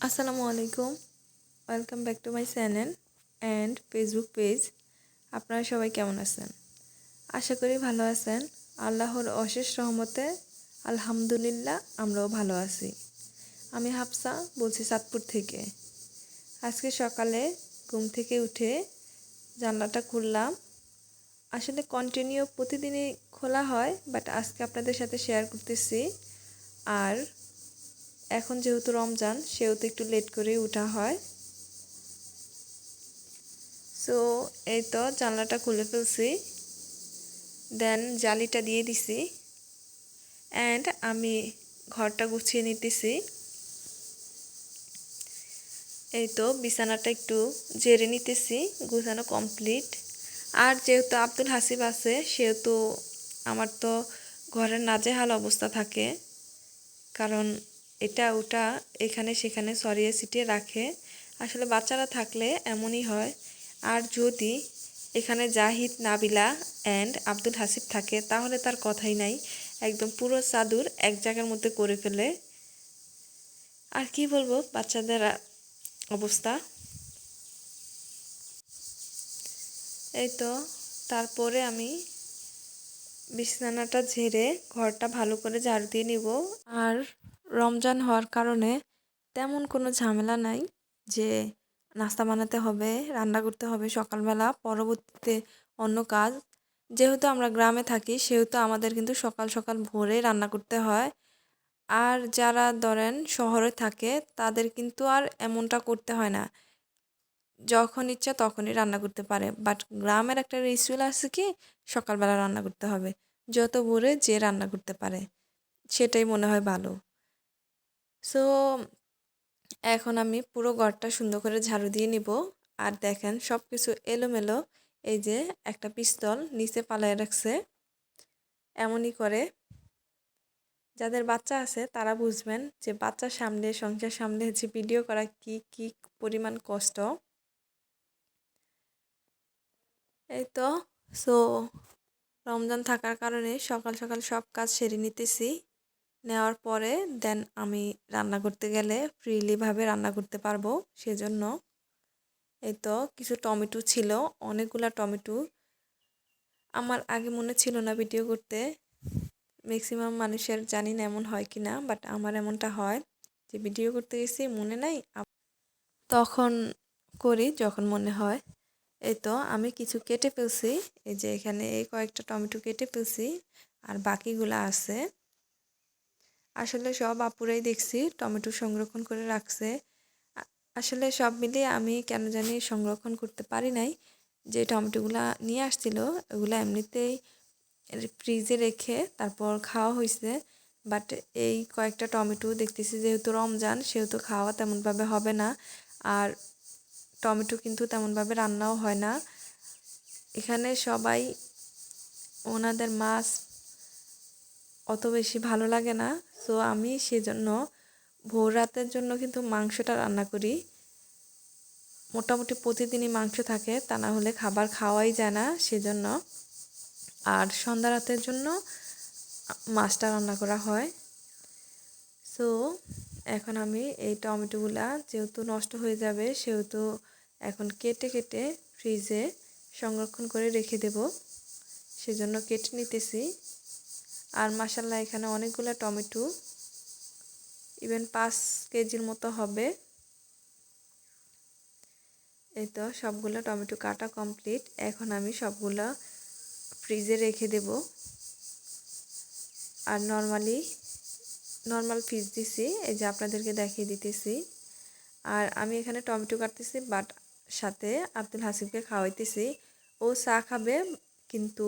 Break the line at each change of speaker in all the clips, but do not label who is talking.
আসসালামু আলাইকুম। Welcome back to my channel and Facebook page. আপনারা সবাই কেমন আছেন? আশা করি ভালো আছেন। আল্লাহর অশেষ রহমতে আলহামদুলিল্লাহ আমরাও ভালো আছি। আমি হাফসা বলছি চাঁদপুর থেকে। আজকে সকালে ঘুম থেকে উঠে জানলাটা খুললাম। আসলে কন্টিনিউ প্রতিদিনই খোলা হয়, বাট আজকে আপনাদের সাথে শেয়ার করতেছি। আর এখন যেহেতু রমজান সেহেতু একটু লেট করেই ওঠা হয়। সো এই তো জানলাটা খুলে ফেলছি, দেন জালিটা দিয়ে দিছি অ্যান্ড আমি ঘরটা গুছিয়ে নিতেছি। এই তো বিছানাটা একটু ঝেড়ে নিতেছি, গুছানো কমপ্লিট। আর যেহেতু আব্দুল হাসিব আছে সেহেতু আমার তো ঘরের নাজেহাল অবস্থা থাকে, কারণ এটা ওটা এখানে সেখানে ছড়িয়ে ছিটিয়ে রাখে। আসলে বাচ্চারা থাকলে এমনই হয়। আর যদি এখানে জাহিদ, নাবিলা অ্যান্ড আব্দুল হাসিব থাকে তাহলে তার কথাই নাই, একদম পুরো চাদর এক জায়গার মধ্যে করে ফেলে। আর কি বলবো বাচ্চাদের অবস্থা। এই তো তারপরে আমি বিছানাটা ঝেড়ে ঘরটা ভালো করে ঝাড়ু দিয়ে নিব। আর রমজান হওয়ার কারণে তেমন কোনো ঝামেলা নাই যে নাস্তা বানাতে হবে, রান্না করতে হবে সকালবেলা, পরবর্তীতে অন্য কাজ। যেহেতু আমরা গ্রামে থাকি সেহেতু আমাদের কিন্তু সকাল সকাল ভোরে রান্না করতে হয়। আর যারা ধরেন শহরে থাকে তাদের কিন্তু আর এমনটা করতে হয় না, যখন ইচ্ছা তখনই রান্না করতে পারে। বাট গ্রামের একটা রিচুয়াল আছে কি, সকালবেলা রান্না করতে হবে। যত ভোরে যে রান্না করতে পারে সেটাই মনে হয় ভালো। সো এখন আমি পুরো ঘরটা সুন্দর করে ঝাড়ু দিয়ে নিব। আর দেখেন সব কিছু এলোমেলো। এই যে একটা পিস্তল নিচে পালায় রাখছে, এমনই করে। যাদের বাচ্চা আছে তারা বুঝবেন যে বাচ্চা সামলে, সংসার সামলে হচ্ছে ভিডিও করা কি কি পরিমাণ কষ্ট। এই তো। সো রমজান থাকার কারণে সকাল সকাল সব কাজ সেরে নিতেছি। নেওয়ার পরে দেন আমি রান্না করতে গেলে ফ্রিলিভাবে রান্না করতে পারবো, সেজন্য। এই তো কিছু টমেটো ছিল, অনেকগুলা টমেটো। আমার আগে মনে ছিল না ভিডিও করতে। ম্যাক্সিমাম মানুষের জানি না এমন হয় কি না, বাট আমার এমনটা হয় যে ভিডিও করতে গেছি মনে নাই, তখন করি যখন মনে হয়। এই তো আমি কিছু কেটে ফেলছি। এই যে এখানে এই কয়েকটা টমেটো কেটে ফেলছি, আর বাকিগুলা আছে। আসলে সব আপুরাই দেখছি টমেটো সংরক্ষণ করে রাখছে। আসলে সব মিলিয়ে আমি কেন জানি সংরক্ষণ করতে পারি নাই। যে টমেটোগুলা নিয়ে আসছিল ওগুলো এমনিতেই ফ্রিজে রেখে তারপর খাওয়া হয়েছে। বাট এই কয়েকটা টমেটো দেখতেছি যেহেতু রমজান সেহেতু খাওয়া তেমনভাবে হবে না। আর টমেটো কিন্তু তেমনভাবে রান্নাও হয় না এখানে। সবাই ওনাদের মাছ অত বেশি ভালো লাগে না। সো আমি সেজন্য ভোর রাতের জন্য কিন্তু মাংসটা রান্না করি। মোটামুটি প্রতিদিনই মাংস থাকে, তা না হলে খাবার খাওয়াই যায় না, সেজন্য। আর সন্ধ্যা রাতের জন্য মাছটা রান্না করা হয়। সো এখন আমি এই টমেটোগুলা যেহেতু নষ্ট হয়ে যাবে সেহেতু এখন কেটে কেটে ফ্রিজে সংরক্ষণ করে রেখে দেব, সেজন্য কেটে নিতেছি। আর মাশাল্লাহ এখানে অনেকগুলো টমেটো, ইভেন 5 কেজির মতো হবে। এই তো সবগুলো টমেটো কাটা কমপ্লিট। এখন আমি সবগুলো ফ্রিজে রেখে দেব। আর নর্মাল ফ্রিজ দিছি, এই যে আপনাদেরকে দেখিয়ে দিতেছি। আর আমি এখানে টমেটো কাটতেছি, বাট সাথে আব্দুল হাসিবকে খাওয়াইতেছি। ও চা খাবে কিন্তু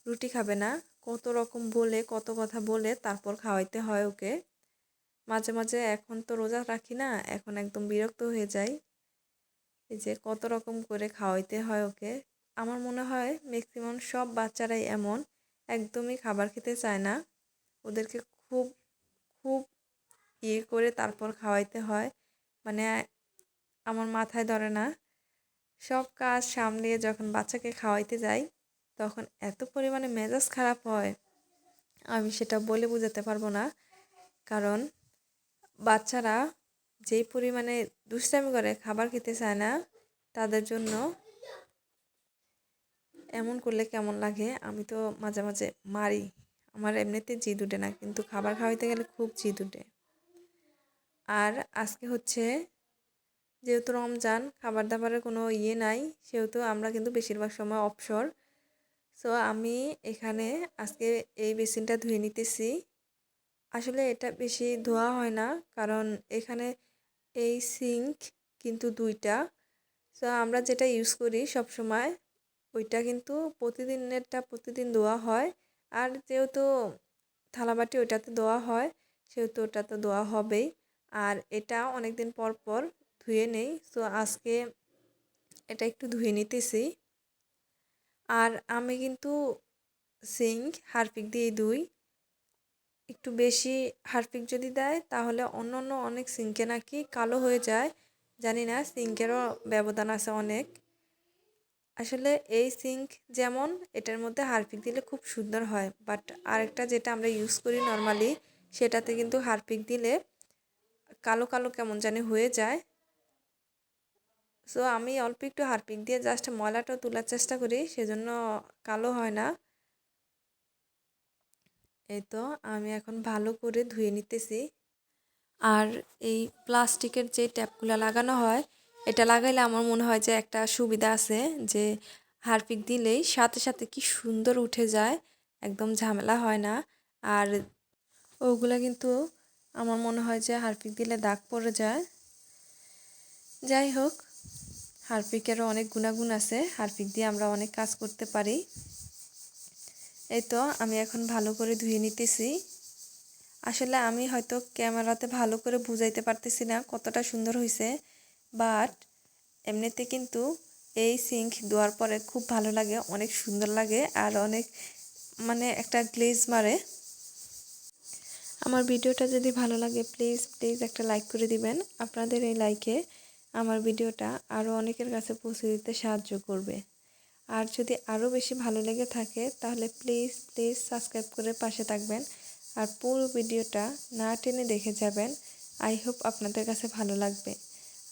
রুটি খাবে না। কত রকম বলে, কত কথা বলে তারপর খাওয়াইতে হয় ওকে। মাঝে মাঝে এখন তো রোজা রাখি না, এখন একদম বিরক্ত হয়ে যায়। এই যে কত রকম করে খাওয়াইতে হয় ওকে। আমার মনে হয় ম্যাক্সিমাম সব বাচ্চারাই এমন, একদমই খাবার খেতে চায় না। ওদেরকে খুব খুব করে তারপর খাওয়াইতে হয়। মানে আমার মাথায় ধরে না। সব কাজ সামলিয়ে যখন বাচ্চাকে খাওয়াইতে যাই তখন এত পরিমাণে মেজাজ খারাপ হয়, আমি সেটা বলে বোঝাতে পারবো না। কারণ বাচ্চারা যেই পরিমাণে দুষ্টামি করে খাবার খেতে চায় না তাদের জন্য এমন করলে কেমন লাগে। আমি তো মাঝে মাঝে মারি, আমার এমনিতে জিদ উঠে না, কিন্তু খাবার খাওয়াইতে গেলে খুব জিদ উঠে। আর আজকে হচ্ছে যেহেতু রমজান, খাবার দাবারের কোনো নাই, সেহেতু আমরা কিন্তু বেশিরভাগ সময় অবসর। সো আমি এখানে আজকে এই বেসিনটা ধুয়ে নিতেছি। আসলে এটা বেশি ধোয়া হয় না, কারণ এখানে এই সিঙ্ক কিন্তু দুইটা। সো আমরা যেটা ইউজ করি সব সময় ওইটা কিন্তু প্রতিদিনেরটা প্রতিদিন ধোয়া হয়। আর যেহেতু থালাবাটি ওইটাতে ধোয়া হয়, সেহেতু ওটা তো ধোয়া হবেই। আর এটা অনেক দিন পর পর ধুয়ে নেই। সো আজকে এটা একটু ধুয়ে নিতেছি। আর আমি কিন্তু সিঙ্ক হারপিক দিয়ে ধুই। একটু বেশি হারপিক যদি দেয় তাহলে অন্য অন্য অনেক সিঙ্কে নাকি কালো হয়ে যায়। জানি না, সিঙ্কেরও ব্যবধান আছে অনেক। আসলে এই সিঙ্ক যেমন, এটার মধ্যে হারপিক দিলে খুব সুন্দর হয়, বাট আরেকটা যেটা আমরা ইউজ করি নর্মালি, সেটাতে কিন্তু হারপিক দিলে কালো কালো কেমন জানি হয়ে যায়। সো আমি অল্প একটু হারপিক দিয়ে জাস্ট ময়লাটা তোলার চেষ্টা করি, সেজন্য কালো হয় না। এই তো আমি এখন ভালো করে ধুয়ে নিতেছি। আর এই প্লাস্টিকের যে ট্যাপগুলো লাগানো হয়, এটা লাগাইলে আমার মনে হয় যে একটা সুবিধা আছে, যে হারপিক দিলেই সাথে সাথে কি সুন্দর উঠে যায়, একদম ঝামেলা হয় না। আর ওগুলা কিন্তু আমার মনে হয় যে হারপিক দিলে দাগ পড়ে যায়। যাই হোক, হারপিকেরও অনেক গুণাগুণ আছে, হারপিক দিয়ে আমরা অনেক কাজ করতে পারি। এই তো আমি এখন ভালো করে ধুয়ে নিতেছি। আসলে আমি হয়তো ক্যামেরাতে ভালো করে বুঝাইতে পারতেছি না কতটা সুন্দর হয়েছে, বাট এমনিতে কিন্তু এই সিঙ্ক ধোয়ার পরে খুব ভালো লাগে, অনেক সুন্দর লাগে, আর অনেক মানে একটা গ্লেজ মারে। আমার ভিডিওটা যদি ভালো লাগে প্লিজ প্লিজ একটা লাইক করে দিবেন। আপনাদের এই লাইকে আমার ভিডিওটা আরও অনেকের কাছে পৌঁছে দিতে সাহায্য করবে। আর যদি আরও বেশি ভালো লেগে থাকে তাহলে প্লিজ প্লিজ সাবস্ক্রাইব করে পাশে থাকবেন, আর পুরো ভিডিওটা না টেনে দেখে যাবেন। আই হোপ আপনাদের কাছে ভালো লাগবে।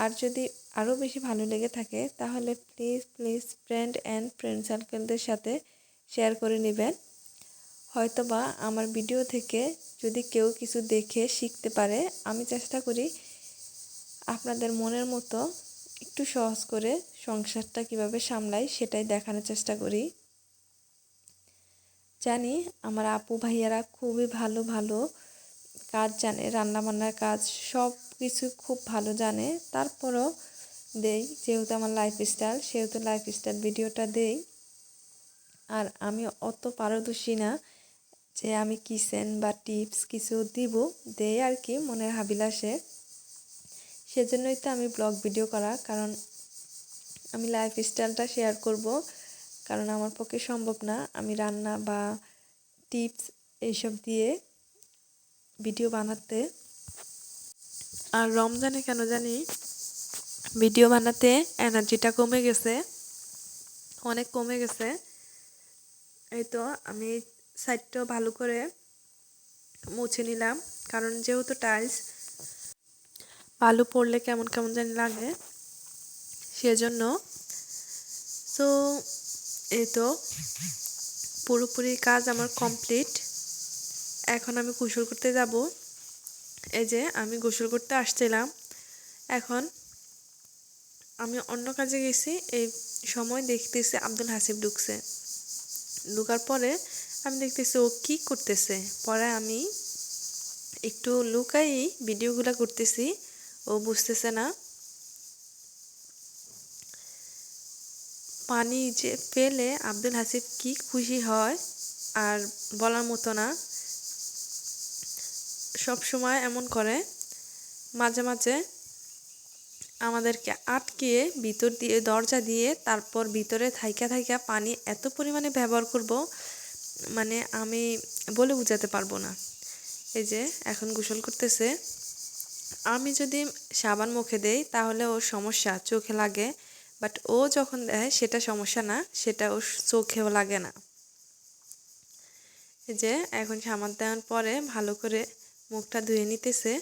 আর যদি আরও বেশি ভালো লেগে থাকে তাহলে প্লিজ প্লিজ ফ্রেন্ড সার্কেলদের সাথে শেয়ার করে নেবেন। হয়তোবা আমার ভিডিও থেকে যদি কেউ কিছু দেখে শিখতে পারে। আমি চেষ্টা করি আপনাদের মনের মতো একটু সহজ করে সংসারটা কিভাবে সামলাই সেটাই দেখানোর চেষ্টা করি। জানি আমার আপু ভাইয়ারা খুবই ভালো ভালো কাজ জানে, রান্নাবান্নার কাজ সব কিছু খুব ভালো জানে। তারপরও দেই, যেহেতু আমার লাইফস্টাইল সেহেতু লাইফস্টাইল ভিডিওটা দেই। আর আমি অত পারদর্শী না যে আমি কিচেন বা টিপস কিছু দিব, দেই আর কি মনের হাবিলাসে। সেজন্যই তো আমি ব্লগ ভিডিও করা, কারণ আমি লাইফস্টাইলটা শেয়ার করব, কারণ আমার পক্ষে সম্ভব না আমি রান্না বা টিপস এইসব দিয়ে ভিডিও বানাতে। আর রমজানে কেন জানি ভিডিও বানাতে এনার্জিটা কমে গেছে, অনেক কমে গেছে। এই তো আমি সাইডটাও ভালো করে মুছে নিলাম, কারণ যেহেতু টাইলস বালু পড়লে কেমন কেমন জানি লাগে, সেজন্য। সো এই তো পুরোপুরি কাজ আমার কমপ্লিট। এখন আমি গোসল করতে যাব। এই যে আমি গোসল করতে আসছিলাম, এখন আমি অন্য কাজে গেছি, এই সময় দেখতেছি আব্দুল হাসিব ঢুকার পরে আমি দেখতেছি ও কি করতেছে। পরে আমি একটু লুকাই ভিডিওগুলো করতেছি, ও বুঝতেছে না। পানি যে পেলে আব্দুল হাসিব কি খুশি হয় আর বলার মতো না। সব সময় এমন করে, মাঝে মাঝে আমাদেরকে আটকিয়ে ভিতর দিয়ে দরজা দিয়ে তারপর ভিতরে থাইকা থাইকা পানি এত পরিমাণে ব্যবহার করব, মানে আমি বলে বোঝাতে পারবো না। এই যে এখন গোসল করতেছে। আমি যদি সাবান মুখে দেই তাহলে ওর সমস্যা, চোখে লাগে, বাট ও যখন দেয় সেটা সমস্যা না, সেটা ওর চোখেও লাগে না। এই যে এখন সাবান দেওয়ার পরে ভালো করে মুখটা ধুয়ে নিতেছে।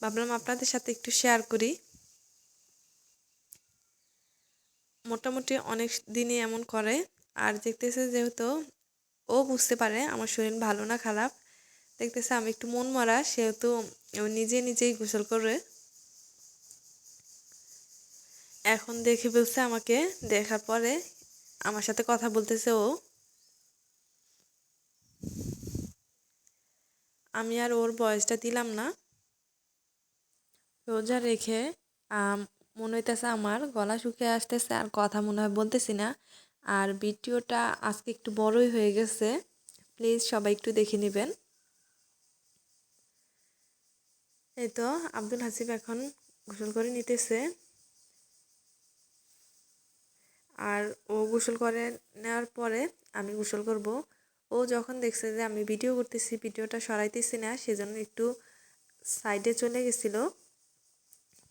ভাবলাম আপনাদের সাথে একটু শেয়ার করি। মোটামুটি অনেক দিনই এমন করে। আর দেখতেছে যেহেতু ও বুঝতে পারে আমার শরীর ভালো না খারাপ, দেখতেছে আমি একটু মন মরা, সেহেতু ও নিজেই গোসল করে এখন দেখে ফেলছে আমাকে। দেখার পরে আমার সাথে কথা বলতেছে ও। আমি আর ওর বয়সটা দিলাম না। রোজা রেখে মনে হইতেছে আমার গলা শুকিয়ে আসতেছে আর কথা মনে হয় বলতেছি না। আর ভিডিওটা আজকে একটু বড়ই হয়ে গেছে, প্লিজ সবাই একটু দেখে নেবেন। এই তো আব্দুল হাসিব এখন গোসল করে নিতেছে। আর ও গোসল করে নেওয়ার পরে আমি গোসল করব। ও যখন দেখছে যে আমি ভিডিও করতেছি, ভিডিওটা সরাইতেছি না, সেজন্য একটু সাইডে চলে গেছিল।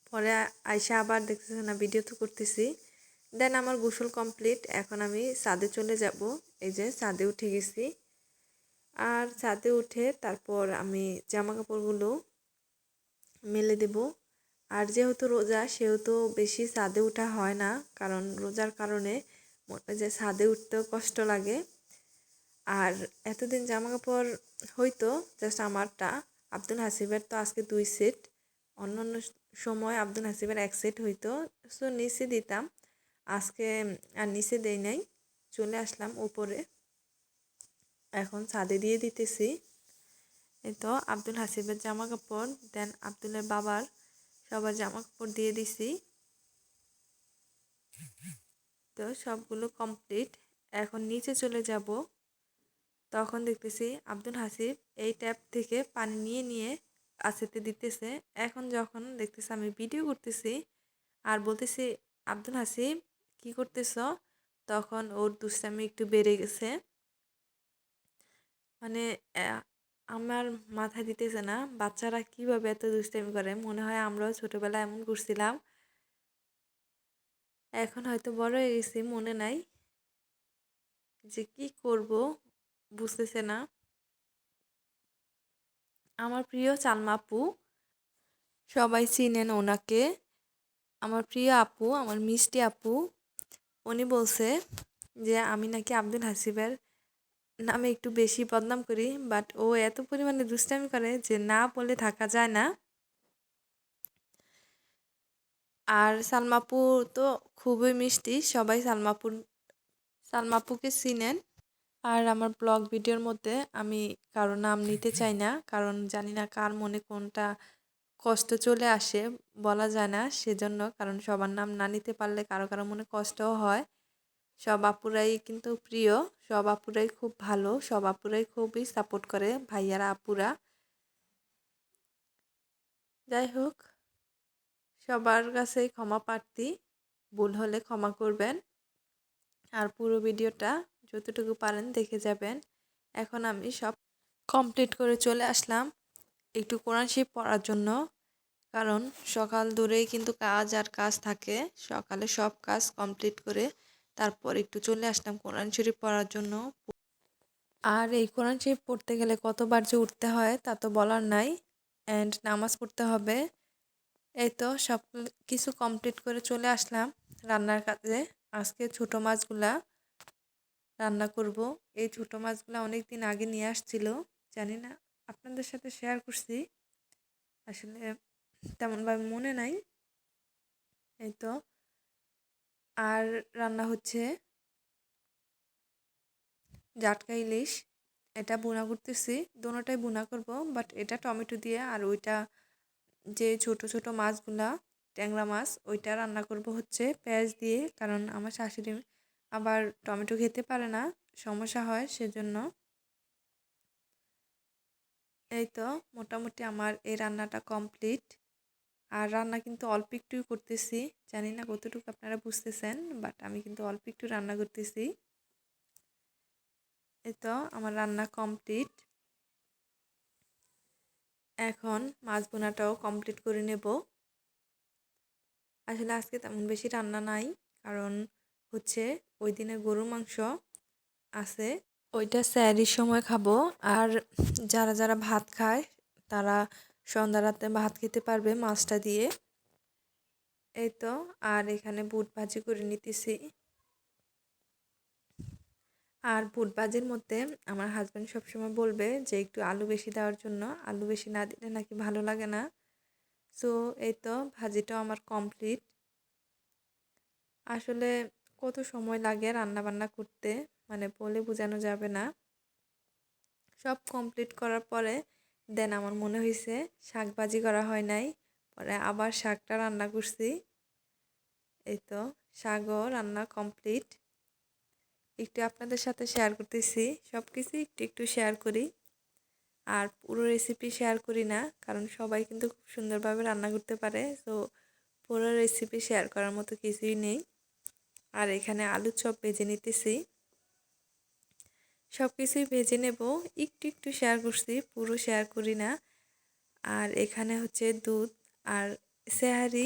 পরে আইসা আবার দেখতেছে না ভিডিও তো করতেছি। দেন আমার গোসল কমপ্লিট, এখন আমি ছাদে চলে যাব। এই যে ছাদে উঠে গেছি। আর ছাদে উঠে তারপর আমি জামা কাপড়গুলো মেলে দেব। আর যেহেতু রোজা সেহেতু বেশি ছাদে ওঠা হয় না, কারণ রোজার কারণে যে ছাদে উঠতেও কষ্ট লাগে। আর এতদিন জামা কাপড় হইতো জাস্ট আমারটা, আব্দুল হাসিবের তো আজকে 2 সেট, অন্য সময় আব্দুল হাসিবের 1 সেট হইতো। সো নিচে দিতাম, আজকে আর নিচে দেই নাই, চলে আসলাম উপরে। এখন ছাদে দিয়ে দিতেছি। এই তো আব্দুল হাসিবের জামা কাপড়, দেন আব্দুলের বাবার সবার জামা কাপড় দিয়ে দিছি। তো সবগুলো কমপ্লিট, এখন নিচে চলে যাব। তখন দেখতেছি আব্দুল হাসিব এই ট্যাপ থেকে পানি নিয়ে নিয়ে আসিতে দিতেছে। এখন যখন দেখতেছি আমি ভিডিও করতেছি আর বলতেছি আব্দুল হাসিব কি করতেছ, তখন ওর দুষ্টামি একটু বেড়ে গেছে। মানে আমার মাথায় দিতেছে না বাচ্চারা কিভাবে এত দুষ্টামি করে। মনে হয় আমরাও ছোটবেলায় এমন করছিলাম। এখন হয়তো বড় হয়ে গেছি, মনে নাই যে কি করব, বুঝতেছে না। আমার প্রিয় সালমা আপু, সবাই চিনেন ওনাকে, আমার প্রিয় আপু, আমার মিষ্টি আপু। উনি বলছে যে আমি নাকি আব্দুল হাসিবের নামে একটু বেশি বদনাম করি, বাট ও এত পরিমাণে দুষ্টামি করে যে না বলে থাকা যায় না। আর সালমা আপু তো খুবই মিষ্টি, সবাই সালমা আপুকে চিনেন। আর আমার ব্লগ ভিডিওর মধ্যে আমি কারো নাম নিতে চাই না, কারণ জানি না কার মনে কোনটা কষ্ট চলে আসে, বলা যায় না সেজন্য। কারণ সবার নাম না নিতে পারলে কারো কারো মনে কষ্টও হয়। সব আপুরাই কিন্তু প্রিয়, সব আপুরাই খুব ভালো, সব আপুরাই খুবই সাপোর্ট করে ভাইয়ারা আপুরা। যাই হোক, সবার কাছেই ক্ষমা প্রার্থী, ভুল হলে ক্ষমা করবেন। আর পুরো ভিডিওটা যতটুকু পারেন দেখে যাবেন। এখন আমি সব কমপ্লিট করে চলে আসলাম একটু কোরআন শরীফ পড়ার জন্য, কারণ সকাল ধরেই কিন্তু কাজ আর কাজ থাকে। সকালে সব কাজ কমপ্লিট করে তারপর একটু চলে আসলাম কোরআন শরীফ পড়ার জন্য। আর এই কোরআন শরীফ পড়তে গেলে কতবার যে উঠতে হয় তা তো বলার নাই, অ্যান্ড নামাজ পড়তে হবে। এই তো সব কিছু কমপ্লিট করে চলে আসলাম রান্নার কাজে। আজকে ছোটো মাছগুলা রান্না করব। এই ছোটো মাছগুলা অনেক দিন আগে নিয়ে আসছিল, জানি না আপনাদের সাথে শেয়ার করছি, আসলে তেমনভাবে মনে নাই। এই তো আর রান্না হচ্ছে জাটকা ইলিশ, এটা ভুনা করতেছি। দোনোটাই ভুনা করব, বাট এটা টমেটো দিয়ে, আর ওইটা যে ছোট ছোট মাছগুলা ট্যাংরা মাছ ওইটা রান্না করব হচ্ছে পেঁয়াজ দিয়ে, কারণ আমার শাশুড়ি আবার টমেটো খেতে পারে না, সমস্যা হয় সেজন্য। এই তো মোটামুটি আমার এই রান্নাটা কমপ্লিট। আর রান্না কিন্তু অল্প একটুই করতেছি, জানি না কতটুকু আপনারা বুঝতেছেন, বাট আমি কিন্তু অল্প একটু রান্না করতেছি। এই তো আমার রান্না কমপ্লিট, এখন মাছ ভুনাটাও কমপ্লিট করে নেব। আসলে আজকে তেমন বেশি রান্না নাই, কারণ হচ্ছে ওই দিনের গরুর মাংস আছে, ওইটা স্যারির সময় খাবো। আর যারা যারা ভাত খায় তারা সন্ধ্যা রাতে ভাত খেতে পারবে মাছটা দিয়ে। এই তো। আর এখানে বুট ভাজি করে নিতেছি। আর বুট ভাজির মধ্যে আমার হাজব্যান্ড সবসময় বলবে যে একটু আলু বেশি দেওয়ার জন্য, আলু বেশি না দিলে নাকি ভালো লাগে না। সো এই তো ভাজিটাও আমার কমপ্লিট। আসলে কত সময় লাগে রান্না বান্না করতে, মানে বলে বোঝানো যাবে না। সব কমপ্লিট করার পরে দেন আমার মনে হয়েছে শাক ভাজি করা হয় নাই, পরে আবার শাকটা রান্না করছি। এই তো শাকও রান্না কমপ্লিট। একটু আপনাদের সাথে শেয়ার করতেছি, সব কিছু একটু একটু শেয়ার করি। আর পুরো রেসিপি শেয়ার করি না, কারণ সবাই কিন্তু খুব সুন্দরভাবে রান্না করতে পারে। তো পুরো রেসিপি শেয়ার করার মতো কিছুই নেই। আর এখানে আলুর চপ ভেজে নিতেছি। সব কিছুই ভেজে নেব, একটু একটু শেয়ার করছি, পুরো শেয়ার করি না। আর এখানে হচ্ছে দুধ আর সেহারি